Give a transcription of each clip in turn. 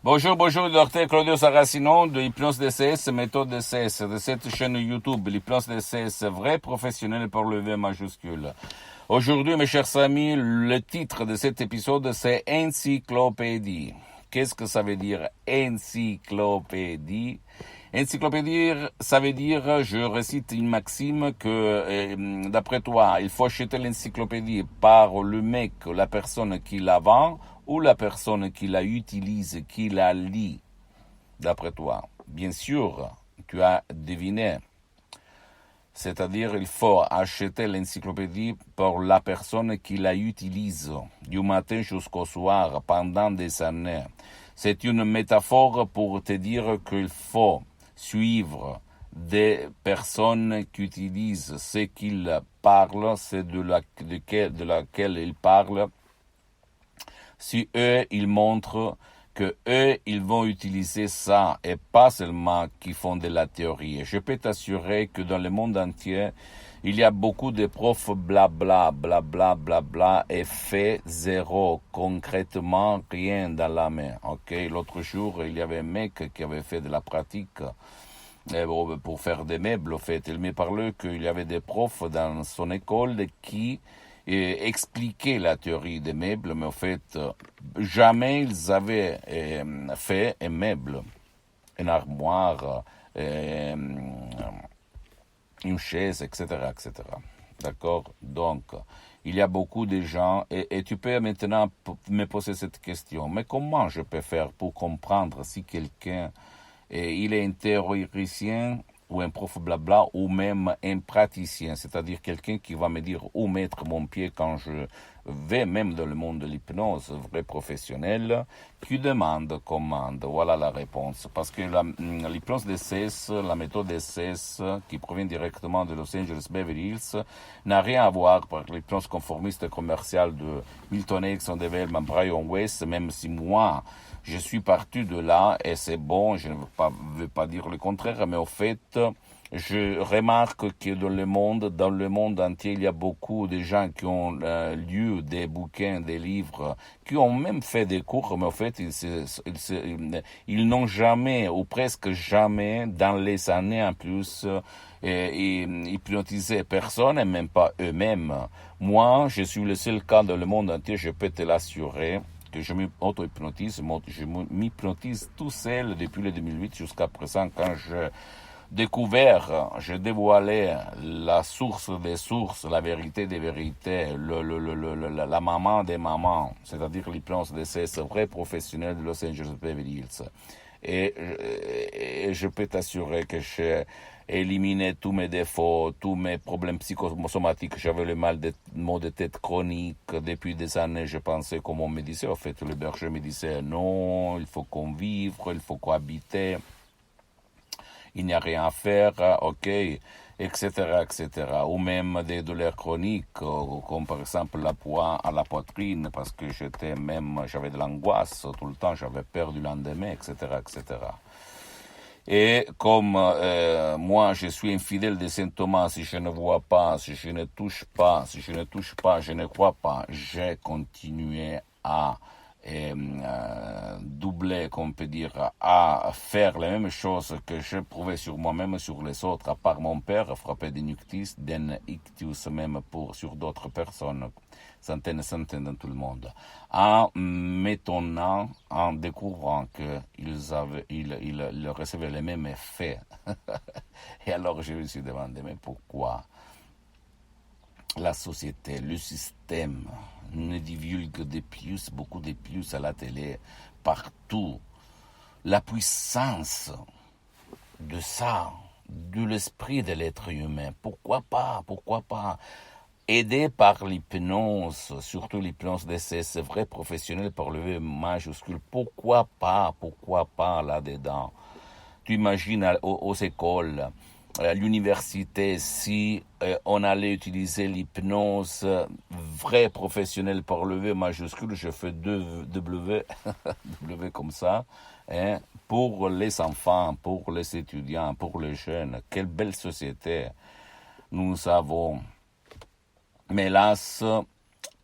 Bonjour, docteur Claudio Saracino de l'hypnose DCS, méthode DCS, de cette chaîne YouTube, l'hypnose DCS, vrai professionnel pour le V majuscule. Aujourd'hui, mes chers amis, le titre de cet épisode, c'est encyclopédie. Qu'est-ce que ça veut dire encyclopédie? Encyclopédie, ça veut dire, je récite une maxime que, d'après toi, il faut acheter l'encyclopédie par le mec, la personne qui la vend, ou la personne qui la utilise, qui la lit, d'après toi. Bien sûr, tu as deviné. C'est-à-dire, il faut acheter l'encyclopédie pour la personne qui la utilise, du matin jusqu'au soir, pendant des années. C'est une métaphore pour te dire qu'il faut suivre des personnes qui utilisent ce qu'ils parlent, c'est de laquelle ils parlent. Si eux, ils montrent que eux, ils vont utiliser ça et pas seulement qu'ils font de la théorie. Je peux t'assurer que dans le monde entier, il y a beaucoup de profs blabla, blabla, blabla et fait zéro, concrètement rien dans la main. Ok, l'autre jour, il y avait un mec qui avait fait de la pratique pour faire des meubles. En fait, il me parlait qu'il y avait des profs dans son école qui expliquaient la théorie des meubles, mais en fait, jamais ils avaient fait un meuble, une armoire, une chaise, etc., etc. D'accord? Donc, il y a beaucoup de gens, et tu peux maintenant me poser cette question, mais comment je peux faire pour comprendre si quelqu'un, il est un théoricien, ou un prof blabla, ou même un praticien, c'est-à-dire quelqu'un qui va me dire où mettre mon pied quand je vais, même dans le monde de l'hypnose, vrai professionnel, qui demande commande. Voilà la réponse. Parce que l'hypnose DCS, la méthode DCS, qui provient directement de Los Angeles Beverly Hills, n'a rien à voir avec l'hypnose conformiste commerciale de Milton Erickson, Development, Brian Weiss, même si moi, je suis parti de là, et c'est bon, je ne veux pas dire le contraire, mais au fait, je remarque que dans le monde entier, il y a beaucoup de gens qui ont lu des bouquins, des livres, qui ont même fait des cours, mais au fait, ils n'ont jamais, ou presque jamais, dans les années en plus, hypnotisé personne, et même pas eux-mêmes. Moi, je suis le seul cas dans le monde entier, je peux te l'assurer, que je m'auto-hypnotise, je m'hypnotise tout seul depuis le 2008 jusqu'à présent quand j'ai dévoilé la source des sources, la vérité des vérités, la maman des mamans, c'est-à-dire l'hypnose de ces vrais professionnels de Los Angeles Beverly Hills. Et je peux t'assurer que j'ai éliminé tous mes défauts, tous mes problèmes psychosomatiques. J'avais le maux de tête chronique. Depuis des années, je pensais, comme on me disait, en fait, le berger me disait, non, il faut convivre, il faut cohabiter, il n'y a rien à faire, ok, etc., etc. Ou même des douleurs chroniques, comme par exemple la poids à la poitrine, parce que j'avais de l'angoisse tout le temps, j'avais peur du lendemain, etc., etc. Et comme moi, je suis infidèle de Saint Thomas, si je ne vois pas, si je ne touche pas, je ne crois pas, j'ai continué à doubler, comme on peut dire, à faire les mêmes choses que je prouvais sur moi-même, sur les autres, à part mon père, frappé d'un ictus même sur d'autres personnes, centaines dans tout le monde, en m'étonnant, en découvrant qu'ils recevaient les mêmes effets. Et alors je me suis demandé, mais pourquoi la société, le système ne divulgue beaucoup de plus à la télé, partout, la puissance de ça, de l'esprit de l'être humain? Pourquoi pas aidé par l'hypnose, surtout l'hypnose DCS, vrai professionnel par le V majuscule, pourquoi pas là-dedans? Tu imagines aux écoles, à l'université, si on allait utiliser l'hypnose vrai professionnel par le V majuscule, je fais deux W, W comme ça, hein, pour les enfants, pour les étudiants, pour les jeunes. Quelle belle société nous avons. Mais hélas,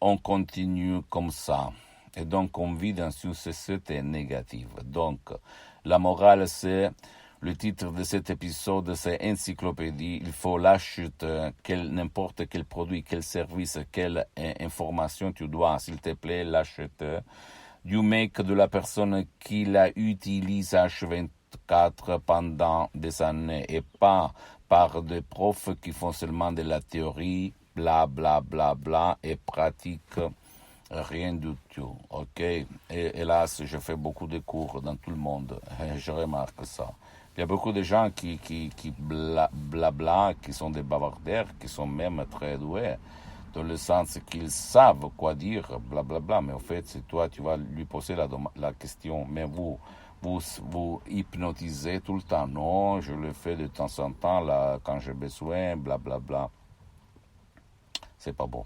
on continue comme ça. Et donc, on vit dans une société négative. Donc, la morale, c'est, le titre de cet épisode, c'est Encyclopédie. Il faut l'acheter, n'importe quel produit, quel service, quelle information tu dois, s'il te plaît, l'acheter. Du mec, de la personne qui la utilise H24 pendant des années et pas par des profs qui font seulement de la théorie, bla bla bla bla, et pratiquent rien du tout, ok? Et hélas, je fais beaucoup de cours dans tout le monde, et je remarque ça. Il y a beaucoup de gens qui blabla, qui sont des bavardaires, qui sont même très doués, dans le sens qu'ils savent quoi dire, blablabla, mais en fait, c'est toi, tu vas lui poser la question, mais vous hypnotisez tout le temps. Non, je le fais de temps en temps, là, quand j'ai besoin, blablabla. C'est pas bon.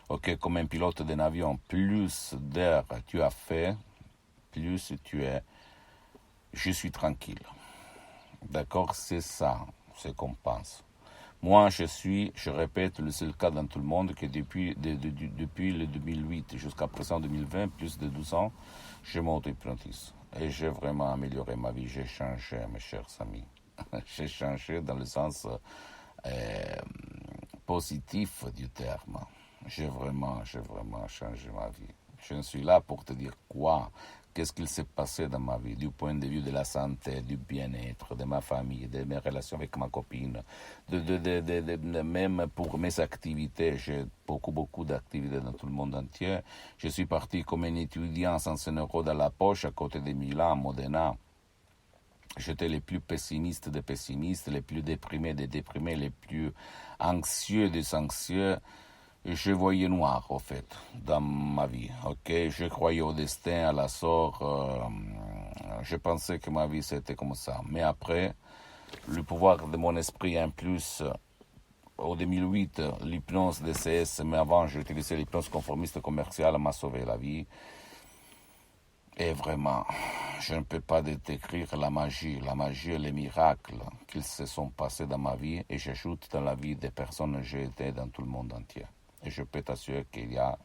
Ok, comme un pilote d'un avion, plus d'air tu as fait, plus tu es, je suis tranquille. D'accord, c'est ça, ce qu'on pense. Moi, je répète, le seul cas dans tout le monde que depuis le 2008 jusqu'à présent 2020, plus de 12 ans, je m'auto-hypnotise. Et j'ai vraiment amélioré ma vie, j'ai changé, mes chers amis. J'ai changé dans le sens positif du terme. J'ai vraiment changé ma vie. Je suis là pour te dire quoi, qu'est-ce qu'il s'est passé dans ma vie, du point de vue de la santé, du bien-être, de ma famille, de mes relations avec ma copine, même pour mes activités. J'ai beaucoup d'activités dans tout le monde entier. Je suis parti comme un étudiant sans un euro dans la poche à côté de Milan, Modena. J'étais les plus pessimistes des pessimistes, les plus déprimés des déprimés, les plus anxieux des anxieux. Je voyais noir, au fait, dans ma vie, ok? Je croyais au destin, à la sort, je pensais que ma vie c'était comme ça. Mais après, le pouvoir de mon esprit en plus, au 2008, l'hypnose DCS, mais avant j'utilisais l'hypnose conformiste commerciale, m'a sauvé la vie. Et vraiment, je ne peux pas décrire la magie et les miracles qui se sont passés dans ma vie, et j'ajoute dans la vie des personnes que j'ai été dans tout le monde entier. Et je peux t'assurer qu'il y en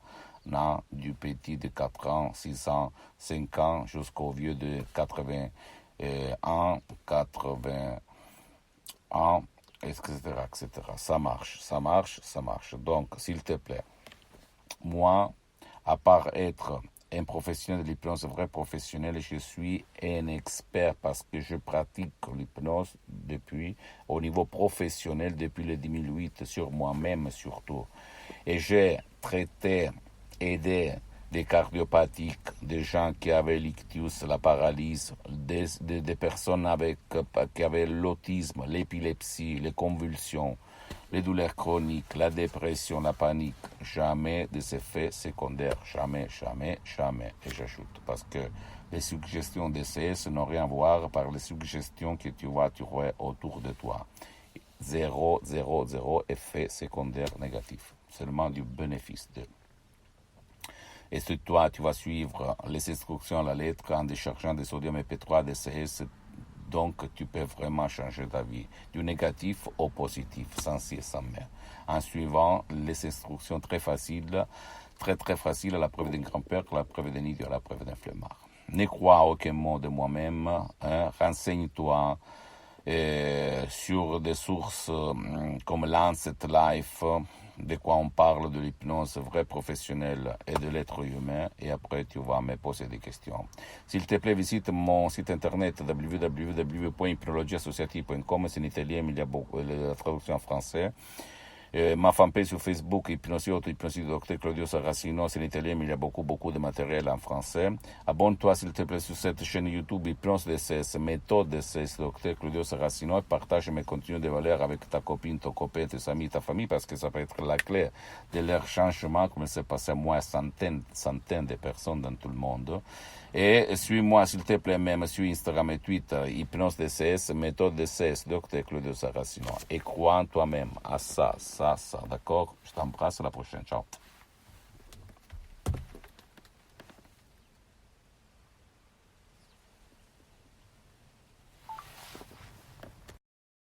a du petit de 4 ans, 6 ans, 5 ans, jusqu'au vieux de 80 ans, 80 ans, etc., etc. Ça marche. Donc, s'il te plaît, moi, à part être un professionnel de l'hypnose, vrai professionnel, je suis un expert parce que je pratique l'hypnose depuis, au niveau professionnel, depuis le 2008, sur moi-même surtout. Et j'ai traité, aidé des cardiopathiques, des gens qui avaient l'ictus, la paralysie, des personnes qui avaient l'autisme, l'épilepsie, les convulsions, les douleurs chroniques, la dépression, la panique. Jamais des effets secondaires. Jamais. Et j'ajoute, parce que les suggestions DCS n'ont rien à voir par les suggestions que tu vas trouver autour de toi. Zéro effet secondaire négatif. Seulement du bénéfice de. Et si toi, tu vas suivre les instructions à la lettre en déchargeant des sodium MP3 DCS, donc tu peux vraiment changer ta vie, du négatif au positif, sans si et sans mais, en suivant les instructions très faciles, très faciles, à la preuve d'un grand-père, à la preuve d'un idiot, à la preuve d'un flemmard. Ne crois à aucun mot de moi-même, renseigne-toi sur des sources comme Lancet Life, de quoi on parle de l'hypnose vraie professionnelle et de l'être humain, et après tu vas me poser des questions. S'il te plaît, visite mon site internet www.hypnologieassociative.com, c'est en italien, mais il y a la traduction en français. Ma fanpage sur Facebook, Hypnosie du Dr Claudio Saracino, c'est en italien, mais il y a beaucoup de matériel en français. Abonne-toi, s'il te plaît, sur cette chaîne YouTube, Hypnose DCS, méthode DCS, Dr Claudio Saracino, et partage mes contenus de valeur avec ta copine, ton copain, tes amis, ta famille, parce que ça peut être la clé de leur changement, comme il s'est passé à moi, centaines de personnes dans tout le monde. Et suis-moi, s'il te plaît, même sur Instagram et Twitter, Hypnose DCS, méthode DCS, Dr Claudio Saracino. Et crois en toi-même à ça, d'accord? Je t'embrasse, à la prochaine, ciao.